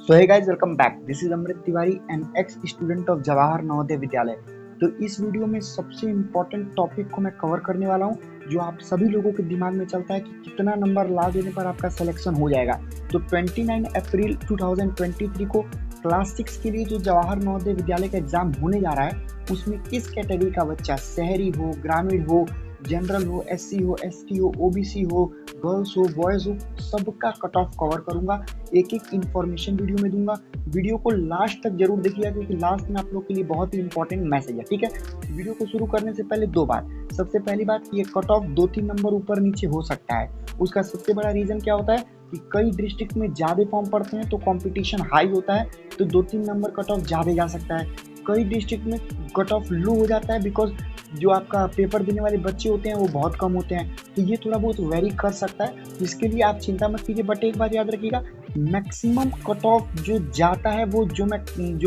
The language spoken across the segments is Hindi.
So hey guys, welcome back. This is Amrit Tiwari and ex student of Jawahar Navodaya Vidyalaya. तो इस वीडियो में सबसे इम्पोर्टेंट टॉपिक को मैं कवर करने वाला हूँ, जो आप सभी लोगों के दिमाग में चलता है कि कितना नंबर ला देने पर आपका सिलेक्शन हो जाएगा। तो 29 अप्रैल 2023 को क्लास 6 के लिए जो जवाहर नवोदय विद्यालय का एग्जाम होने जा रहा है, उसमें किस कैटेगरी का बच्चा, शहरी हो, ग्रामीण हो, जनरल हो, एससी हो, एसटी हो, ओबीसी हो, गर्ल्स हो, बॉयज़ हो, सबका कट ऑफ कवर करूंगा। एक एक इन्फॉर्मेशन वीडियो में दूंगा। वीडियो को लास्ट तक जरूर देखिएगा, क्योंकि लास्ट में आप लोग के लिए बहुत ही इंपॉर्टेंट मैसेज है। ठीक है, वीडियो को शुरू करने से पहले दो बात। सबसे पहली बात, ये कट ऑफ 2-3 नंबर ऊपर नीचे हो सकता है। उसका सबसे बड़ा रीज़न क्या होता है कि कई डिस्ट्रिक्ट में ज़्यादा फॉर्म पड़ते हैं तो कंपटीशन हाई होता है, तो 2-3 नंबर कट ऑफ ज़्यादा जा सकता है। कई डिस्ट्रिक्ट में कट ऑफ लो हो जाता है, बिकॉज जो आपका पेपर देने वाले बच्चे होते हैं वो बहुत कम होते हैं, तो ये थोड़ा बहुत वेरी कर सकता है। इसके लिए आप चिंता मत कीजिए, बट एक बात याद रखिएगा, मैक्सिमम कट ऑफ जो जाता है वो जो मैं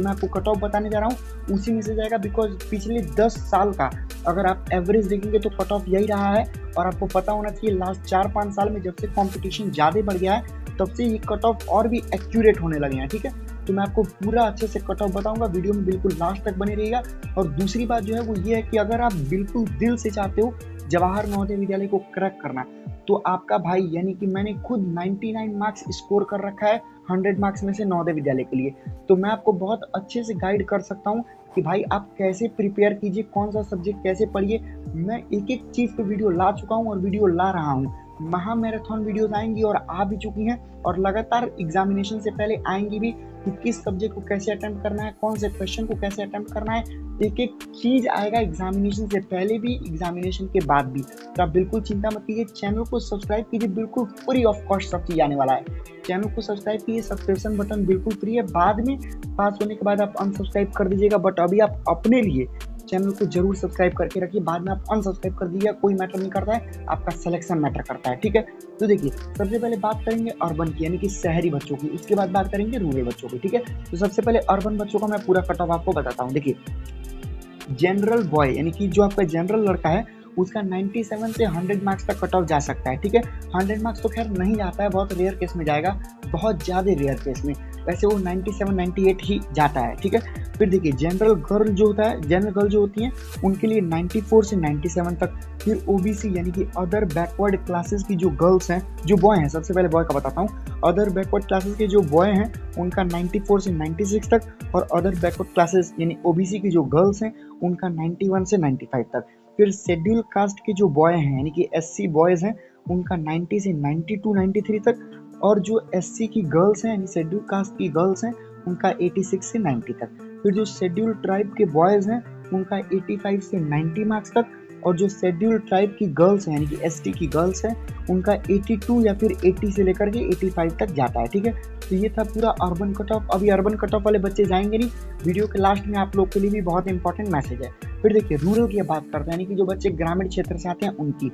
आपको कट ऑफ बताने जा रहा हूँ उसी में से जाएगा। बिकॉज पिछले 10 साल का अगर आप एवरेज देखेंगे तो कट ऑफ यही रहा है। और आपको पता होना चाहिए, लास्ट 4-5 साल में जब से कॉम्पिटिशन ज़्यादा बढ़ गया है, तब से ये कट ऑफ और भी एक्यूरेट होने लगे हैं। ठीक है, तो मैं आपको पूरा अच्छे से कट ऑफ बताऊंगा, वीडियो में बिल्कुल लास्ट तक बने रहिएगा। और दूसरी बात जो है वो ये है कि अगर आप बिल्कुल दिल से चाहते हो जवाहर नवोदय विद्यालय को क्रैक करना, तो आपका भाई यानी कि मैंने खुद 99 मार्क्स स्कोर कर रखा है 100 मार्क्स में से नवोदय विद्यालय के लिए। तो मैं आपको बहुत अच्छे से गाइड कर सकता हूँ कि भाई आप कैसे प्रिपेयर कीजिए, कौन सा सब्जेक्ट कैसे पढ़िए। मैं एक एक चीज़ पे वीडियो ला चुका हूँ और वीडियो ला रहा हूँ। महा मैराथन वीडियोस आएंगी और आ भी चुकी हैं, और लगातार एग्जामिनेशन से पहले आएंगी भी कि किस सब्जेक्ट को कैसे अटेम्प्ट करना है, कौन से क्वेश्चन को कैसे अटेम्प्ट करना है। एक एक चीज़ आएगा एग्जामिनेशन से पहले भी, एग्जामिनेशन के बाद भी। तो आप बिल्कुल चिंता मत कीजिए, चैनल को सब्सक्राइब कीजिए, बिल्कुल फ्री ऑफ कॉस्ट सब चीज़ आने वाला है। चैनल को सब्सक्राइब कीजिए, सब्सक्रिप्शन बटन बिल्कुल फ्री है। बाद में पास होने के बाद आप अनसब्सक्राइब कर दीजिएगा, बट अभी आप अपने लिए चैनल को जरूर सब्सक्राइब करके रखिए। बाद में आप अनसब्सक्राइब कर दीजिएगा, कोई मैटर नहीं करता है, आपका सिलेक्शन मैटर करता है। ठीक है, तो देखिए, सबसे पहले बात करेंगे अर्बन की, यानी कि शहरी बच्चों की। उसके बाद बात करेंगे रूरल बच्चों की। ठीक है, तो सबसे पहले अर्बन बच्चों का मैं पूरा कट ऑफ आपको बताता हूँ। देखिए, जनरल बॉय यानी कि जो आपका जनरल लड़का है, उसका 97 से 100 मार्क्स तक कट ऑफ जा सकता है। ठीक है, 100 मार्क्स तो खैर नहीं जाता है, बहुत रेयर केस में जाएगा, बहुत ज़्यादा रेयर केस में। वैसे वो 97-98 ही जाता है। ठीक है, फिर देखिए, जनरल गर्ल जो होता है, जनरल गर्ल जो होती हैं, उनके लिए 94 से 97 तक। फिर ओबीसी यानी कि अदर बैकवर्ड क्लासेस की जो गर्ल्स हैं, जो बॉय हैं, सबसे पहले बॉय का बताता हूँ। अदर बैकवर्ड क्लासेस के जो बॉय हैं, उनका 94 से 96 तक, और अदर बैकवर्ड क्लासेस यानी ओबीसी की जो गर्ल्स हैं, उनका 91 से 95 तक। फिर शेड्यूल कास्ट के जो बॉय हैं, यानी कि एससी बॉयज़ हैं, उनका 90 से 92-93 तक। और जो एससी की गर्ल्स हैं, यानी शेड्यूल कास्ट की गर्ल्स हैं, उनका 86 से 90 तक। फिर जो शेड्यूल ट्राइब के बॉयज़ हैं, उनका 85 से 90 मार्क्स तक। और जो शेड्यूल ट्राइब की गर्ल्स हैं, यानी कि एसटी की गर्ल्स हैं, उनका 82 या फिर 80 से लेकर के 85 तक जाता है। ठीक है, तो ये था पूरा अर्बन कट ऑफ। अभी अर्बन कट ऑफ वाले बच्चे जाएंगे नहीं, वीडियो के लास्ट में आप लोग के लिए भी बहुत इंपॉर्टेंट मैसेज है। फिर देखिए, रूरल की बात करते हैं, यानी कि जो बच्चे ग्रामीण क्षेत्र से आते हैं उनकी।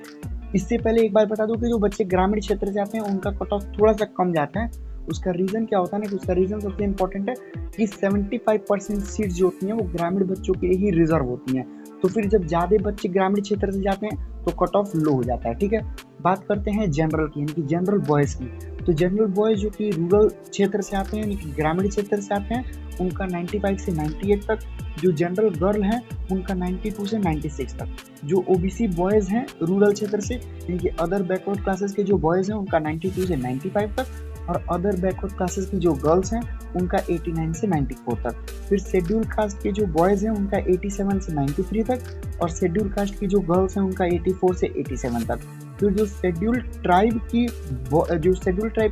इससे पहले एक बात बता दूं कि जो बच्चे ग्रामीण क्षेत्र से आते हैं उनका कट ऑफ थोड़ा सा कम जाता है। उसका रीज़न क्या होता है ना, कि उसका रीज़न सबसे इंपॉर्टेंट है कि 75% सीट्स जो होती हैं वो ग्रामीण बच्चों के लिए ही रिजर्व होती हैं। तो फिर जब ज़्यादा बच्चे ग्रामीण क्षेत्र से जाते हैं तो कट ऑफ लो हो जाता है। ठीक है, बात करते हैं जनरल की, यानी कि जनरल बॉयज़ की। तो जनरल बॉयज़ जो कि रूरल क्षेत्र से आते हैं, यानी कि ग्रामीण क्षेत्र से आते हैं, उनका 95 से 98 तक। जो जनरल गर्ल हैं, उनका 92 से 96 तक। जो ओबीसी बॉयज़ हैं रूरल क्षेत्र से, यानी कि अदर बैकवर्ड क्लासेस के जो बॉयज़ हैं, उनका 92 से 95 तक। और अदर बैकवर्ड क्लासेस की जो गर्ल्स हैं, उनका 89 से 94 तक। फिर शेड्यूल कास्ट के जो बॉयज़ हैं, उनका 87 से 93 तक। और शेड्यूल कास्ट की जो गर्ल्स हैं, उनका 84 से 87 तक। फिर जो शेड्यूल ट्राइब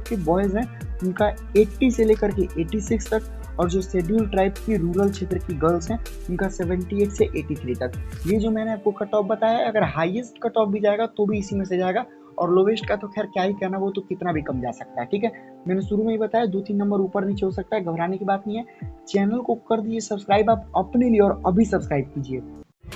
के बॉयज़ हैं, उनका 80 से लेकर के 86 तक। और जो शेड्यूल ट्राइब की रूरल क्षेत्र की गर्ल्स हैं, उनका 78 से 83 तक। ये जो मैंने आपको कट ऑफ बताया है, अगर हाईएस्ट कट ऑफ भी जाएगा तो भी इसी में से जाएगा, और लोवेस्ट का तो खैर क्या ही कहना, वो तो कितना भी कम जा सकता है। ठीक है, मैंने शुरू में ही बताया 2-3 नंबर ऊपर नीचे हो सकता है, घबराने की बात नहीं है। चैनल को कर दीजिए सब्सक्राइब आप अपने लिए, और अभी सब्सक्राइब कीजिए।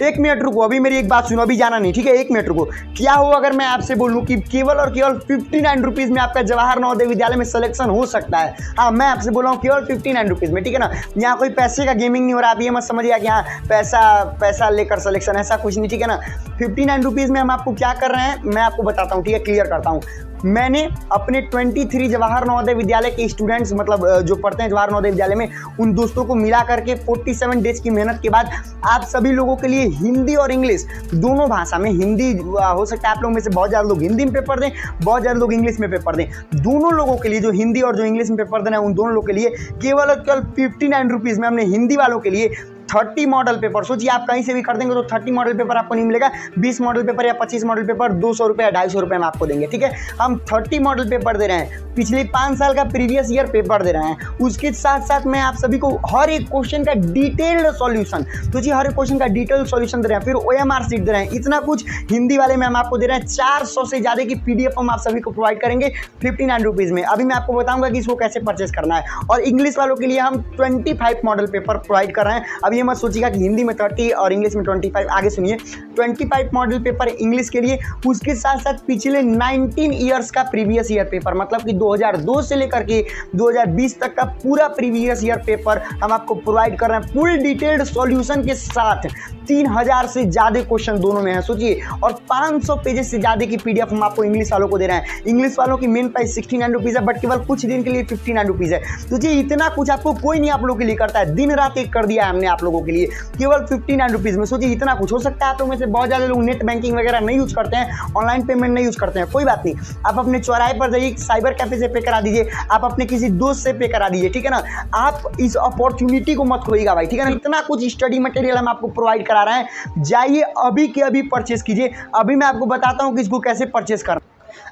1 मिनट रुको, अभी मेरी एक बात सुनो, अभी जाना नहीं। ठीक है, 1 मिनट रुको। क्या हो अगर मैं आपसे बोलूं कि केवल और केवल 59 रुपीज़ में आपका जवाहर नवोदय विद्यालय में सिलेक्शन हो सकता है। हाँ, मैं आपसे बोल रहा हूँ केवल 59 रुपीज़ में। ठीक है ना, यहाँ कोई पैसे का गेमिंग नहीं हो रहा। आप ये मत समझिए कि हाँ पैसा लेकर सिलेक्शन, ऐसा कुछ नहीं। ठीक है ना, 59 रुपीज़ में हम आपको क्या कर रहे हैं, मैं आपको बताता हूँ। ठीक है, क्लियर करता हूँ। मैंने अपने 23 जवाहर नवोदय विद्यालय के स्टूडेंट्स मतलब जो पढ़ते हैं जवाहर नवोदय विद्यालय में, उन दोस्तों को मिला करके 47 डेज की मेहनत के बाद आप सभी लोगों के लिए हिंदी और इंग्लिश दोनों भाषा में, हिंदी हो सकता है आप लोगों में से बहुत ज़्यादा लोग हिंदी में पेपर दें, बहुत ज़्यादा लोग इंग्लिश में पेपर दें, दोनों लोगों के लिए जो हिंदी और जो इंग्लिश में पेपर देना है उन दोनों लोगों के लिए केवल 59 रुपीज़ में हमने हिंदी वालों के लिए 30 मॉडल पेपर, सोचिए आप कहीं से भी खरीदेंगे तो 30 मॉडल पेपर आपको नहीं मिलेगा, 20 मॉडल पेपर या 25 मॉडल पेपर 200 रुपये या 250 रुपये में आपको देंगे। ठीक है, हम 30 मॉडल पेपर दे रहे हैं, पिछले 5 साल का प्रीवियस ईयर पेपर दे रहे हैं, उसके साथ साथ मैं आप सभी को हर एक क्वेश्चन का डिटेल्ड सॉल्यूशन, सोचिए हर एक क्वेश्चन का डिटेल्ड सॉल्यूशन दे रहे हैं, फिर OMR शीट दे रहे हैं, इतना कुछ हिंदी वाले में हम आपको दे रहे हैं। 400 से ज़्यादा की PDF हम आप सभी को प्रोवाइड करेंगे 59 रुपीज़ में। अभी मैं आपको बताऊंगा कि इसको कैसे परचेस करना है। और इंग्लिश वालों के लिए हम 25 मॉडल पेपर प्रोवाइड कर रहे हैं। अब ये मत सोचिएगा कि हिंदी में 30 और इंग्लिश में 25, आगे सुनिए, 25 मॉडल पेपर इंग्लिश के लिए, उसके साथ साथ पिछले 19 ईयर्स का प्रीवियस ईयर पेपर, मतलब कि 2002 से लेकर के 2020 तक का पूरा प्रीवियस ईयर पेपर हम आपको प्रोवाइड कर रहे हैं फुल डिटेल्ड सॉल्यूशन के साथ। 3000 से ज़्यादा क्वेश्चन दोनों में है, सोचिए, और 500 पेजेस से ज़्यादा की PDF हम आपको इंग्लिश वालों को दे रहे हैं। इंग्लिश वालों की मेन प्राइस 69 रुपीज़ है, बट केवल कुछ दिन के लिए 59 रुपीज़ है। सोचिए इतना कुछ आपको कोई नहीं आप लोगों के लिए करता है, दिन रात एक कर दिया है हमने आप लोगों के लिए केवल 59 रुपीज़ में। सोचिए इतना कुछ हो सकता है। आप लोगों में से बहुत ज़्यादा लोग नेट बैंकिंग वगैरह नहीं यूज़ करते हैं, ऑनलाइन पेमेंट नहीं यूज़ करते हैं, कोई बात नहीं, आप अपने चौराहे पर जाइए, साइबर कैफे से पे करा दीजिए, आप अपने किसी दोस्त से पे करा दीजिए, ठीक है ना। आप इस अपॉर्चुनिटी को मत खोइएगा भाई, ठीक है ना। इतना कुछ स्टडी मटेरियल हम आपको प्रोवाइड करा रहे हैं, जाइए अभी के अभी परचेस कीजिए। अभी मैं आपको बताता हूँ कि इसको कैसे परचेस करना।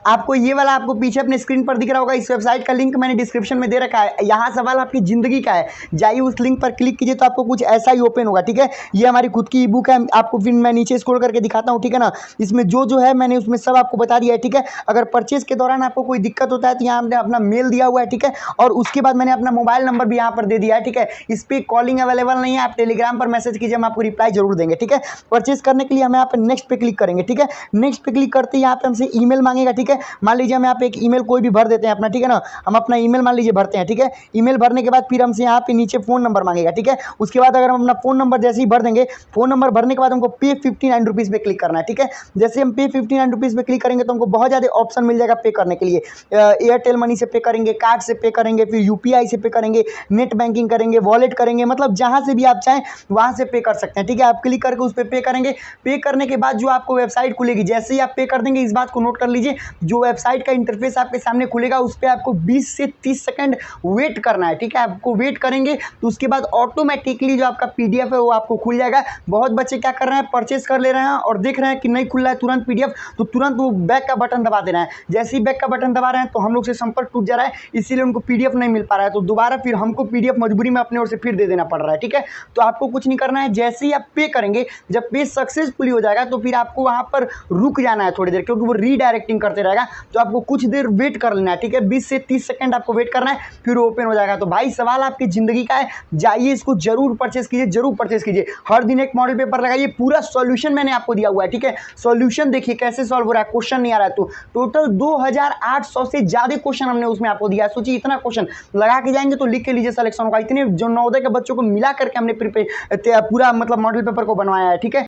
आपको ये वाला आपको पीछे अपने स्क्रीन पर दिख रहा होगा, इस वेबसाइट का लिंक मैंने डिस्क्रिप्शन में दे रखा है। यहाँ सवाल आपकी ज़िंदगी का है, जाइए उस लिंक पर क्लिक कीजिए तो आपको कुछ ऐसा ही ओपन होगा, ठीक है। ये हमारी खुद की ई बुक है, आपको फिर मैं नीचे स्क्रॉल करके दिखाता हूँ, ठीक है ना। इसमें जो है मैंने उसमें सब आपको बता दिया है, ठीक है। अगर परचेज के दौरान आपको कोई दिक्कत होता है तो यहाँ हमने अपना मेल दिया हुआ है, ठीक है, और उसके बाद मैंने अपना मोबाइल नंबर भी यहाँ पर दे दिया है, ठीक है। इस पर कॉलिंग अवेलेबल नहीं है, आप टेलीग्राम पर मैसेज कीजिए, हम आपको रिप्लाई जरूर देंगे, ठीक है। परचेज करने के लिए हम यहाँ पर नेक्स्ट पे क्लिक करेंगे, ठीक है। नेक्स्ट पे क्लिक करते ही यहाँ पे हमसे ईमेल मांगेगा, ठीक है। मान लीजिए हम यहाँ पे एक ईमेल कोई भी भर देते हैं अपना, ठीक है ना। हम अपना ईमेल मान लीजिए भरते हैं, ठीक है। ईमेल भरने के बाद फिर हमसे यहाँ पे नीचे फ़ोन नंबर मांगेगा, ठीक है। उसके बाद अगर हम अपना फ़ोन नंबर जैसे ही भर देंगे, फ़ोन नंबर भरने के बाद हमको पे 59 रुपीज़ पे क्लिक करना है, ठीक है। जैसे हम पे 59 रुपीज़ पे क्लिक करेंगे तो हमको बहुत ज़्यादा ऑप्शन मिल जाएगा पे करने के लिए। एयरटेल मनी से पे करेंगे, कार्ड से पे करेंगे, फिर UPI से पे करेंगे, नेट बैंकिंग करेंगे, वॉलेट करेंगे, मतलब जहाँ से भी आप चाहें वहाँ से पे कर सकते हैं, ठीक है। आप क्लिक करके उस पर पे करेंगे। पे करने के बाद जो आपको वेबसाइट खुलेगी, जैसे ही आप पे कर देंगे, इस बात को नोट कर लीजिए, जो वेबसाइट का इंटरफेस आपके सामने खुलेगा उस पर आपको 20 से 30 सेकंड वेट करना है, ठीक है। आपको वेट करेंगे तो उसके बाद ऑटोमेटिकली जो आपका PDF है वो आपको खुल जाएगा। बहुत बच्चे क्या कर रहे हैं, परचेस कर ले रहे हैं और देख रहे हैं कि नहीं खुल रहा है तुरंत PDF, तो तुरंत वो बैक का बटन दबा दे रहे हैं। जैसे ही बैक का बटन दबा रहे हैं तो हम लोग से संपर्क टूट जा रहा है, इसीलिए उनको PDF नहीं मिल पा रहा है, तो दोबारा फिर हमको PDF मजबूरी में अपने ओर से फिर दे देना पड़ रहा है, ठीक है। तो आपको कुछ नहीं करना है, जैसे ही आप पे करेंगे, जब पे सक्सेसफुली हो जाएगा तो फिर आपको वहाँ पर रुक जाना है थोड़ी देर, क्योंकि वो रीडायरेक्टिंग करते रहेगा, तो आपको कुछ देर वेट कर लेना है, ठीक है। 20 से 30 सेकंड आपको वेट करना है, फिर ओपन हो जाएगा। तो भाई सवाल आपकी ज़िंदगी का है, जाइए इसको जरूर परचेस कीजिए, जरूर परचेस कीजिए। हर दिन एक मॉडल पेपर लगाइए, पूरा सॉल्यूशन मैंने आपको दिया हुआ है, ठीक है। सॉल्यूशन देखिए कैसे सॉल्व हो रहा है, क्वेश्चन नहीं आ रहा है तो टोटल 2800 से ज़्यादा क्वेश्चन हमने उसमें आपको दिया है। सोचिए इतना क्वेश्चन लगा के जाएंगे तो लिख के लीजिए सिलेक्शन होगा। इतने जो नवोदय के बच्चों को मिला करके हमने पूरा मतलब मॉडल पेपर को बनवाया है, ठीक है।